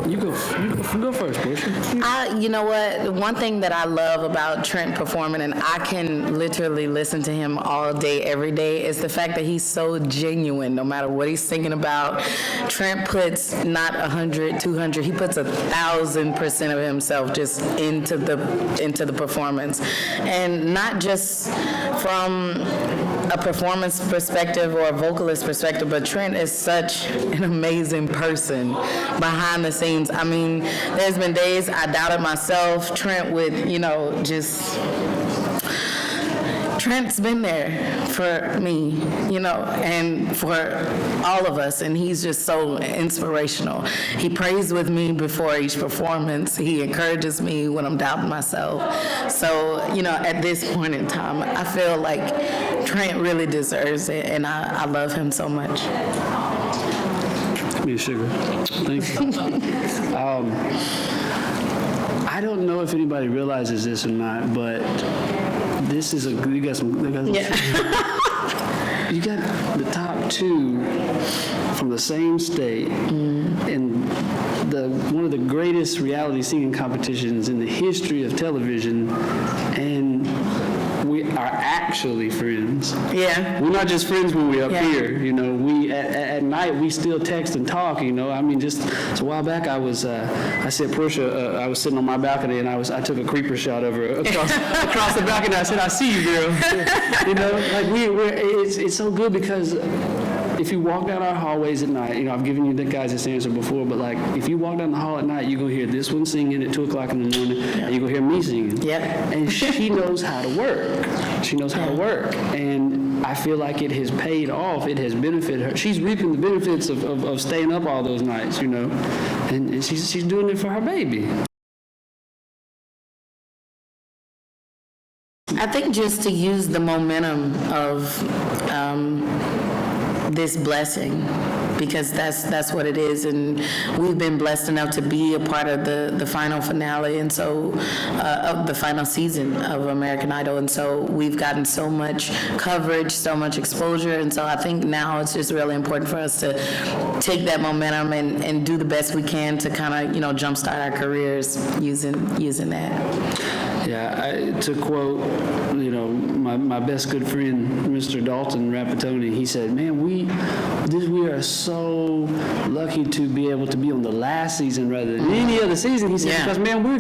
You go first, Portia. You know what? One thing that I love about Trent performing, and I can literally listen to him all day, every day, is the fact that he's so genuine. No matter what he's singing about, Trent puts not 100, 200. He puts 1,000% of himself just into the performance, and not just from a performance perspective or a vocalist perspective, but Trent is such an amazing person behind the scenes. I mean, there's been days I doubted myself. Trent would, Trent's been there for me, and for all of us, and he's just so inspirational. He prays with me before each performance. He encourages me when I'm doubting myself. So, at this point in time, I feel like Trent really deserves it, and I love him so much. Me, sugar. Thank you. I don't know if anybody realizes this or not, but this is you got some Yeah. you got the top two from the same state in one of the greatest reality singing competitions in the history of television, and we are actually friends. Yeah. We're not just friends when we're up Yeah. here. We at night we still text and talk. I mean, just a while back I said, Portia, I was sitting on my balcony and I took a creeper shot of her across the balcony. I said, I see you, girl. It's so good because if you walk down our hallways at night, I've given you the guys this answer before, but if you walk down the hall at night, you're going to hear this one singing at 2 o'clock in the morning, and you're going to hear me singing. Yeah. And she knows how to work. She knows how to work. And I feel like it has paid off. It has benefited her. She's reaping the benefits of staying up all those nights, and she's doing it for her baby. I think just to use the momentum of this blessing, because that's what it is, and we've been blessed enough to be a part of the final finale, and so of the final season of American Idol, and so we've gotten so much coverage, so much exposure, and so I think now it's just really important for us to take that momentum and do the best we can to kind of jumpstart our careers using that. Yeah, to quote, my best good friend, Mr. Dalton Rapatoni, he said, man, we are so lucky to be able to be on the last season rather than any other season. He said, because, man, we're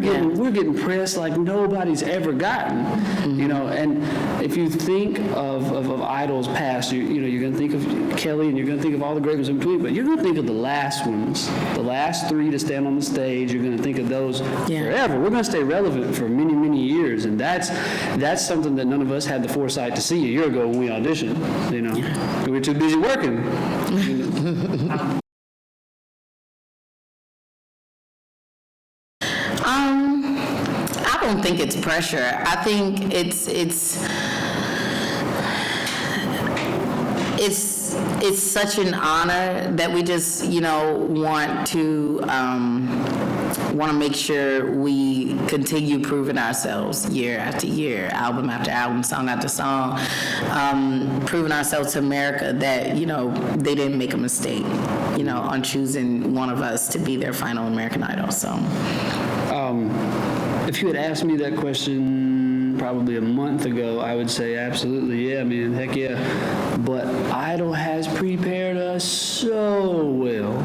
getting press like nobody's ever gotten, and if you think of Idol's past, you're going to think of Kelly and you're going to think of all the great ones in between, but you're going to think of the last ones, the last three to stand on the stage. You're going to think of those forever. We're going to stay relevant for many, many years, and that's something that none of us had the foresight to see a year ago when we auditioned. We were too busy working. I don't think it's pressure. I think it's such an honor that we just want to make sure we continue proving ourselves year after year, album after album, song after song, proving ourselves to America that they didn't make a mistake on choosing one of us to be their final American Idol. So if you had asked me that question probably a month ago, I would say absolutely, yeah, man, heck yeah. But Idol has prepared us so well.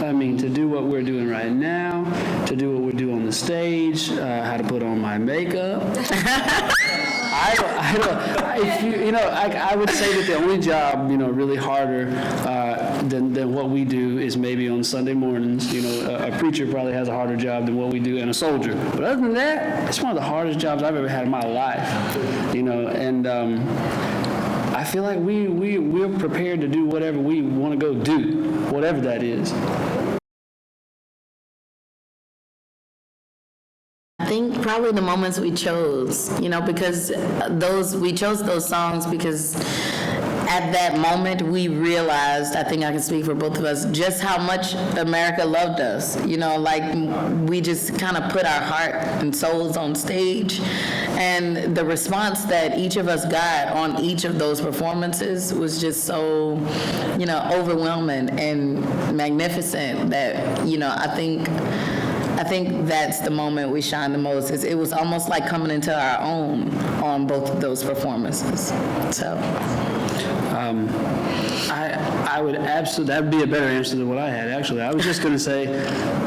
I mean, to do what we're doing right now, to do what we do on the stage, how to put on my makeup. I would say that the only job, really harder than what we do is maybe on Sunday mornings. A preacher probably has a harder job than what we do, and a soldier. But other than that, it's one of the hardest jobs I've ever had in my life. And I feel like we're prepared to do whatever we want to go do, whatever that is. I think probably the moments we chose, because we chose those songs because at that moment, we realized, I think I can speak for both of us, just how much America loved us. You know, like we just kind of put our heart and souls on stage. And the response that each of us got on each of those performances was just so, you know, overwhelming and magnificent that, you know, I think that's the moment we shine the most. It was almost like coming into our own on both of those performances. So. I would absolutely, that would be a better answer than what I had, actually. I was just going to say,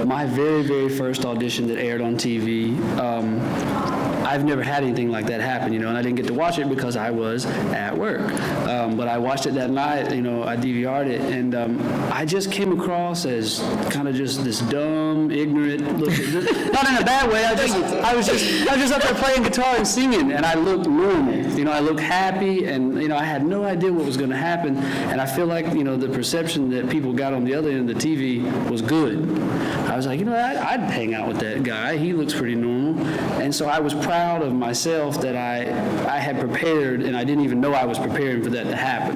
my very, very first audition that aired on TV, I've never had anything like that happen, you know, and I didn't get to watch it because I was at work. But I watched it that night, you know, I DVR'd it, and I just came across as kind of just this dumb, ignorant, not in a bad way, I was just up there playing guitar and singing, and I looked normal, you know, I looked happy, and, you know, I had no idea what was going to happen, and I feel like, you know, the perception that people got on the other end of the TV was good. I was like, you know, I'd hang out with that guy, he looks pretty normal, and so I was proud of myself that I had prepared, and I didn't even know I was preparing for that to happen.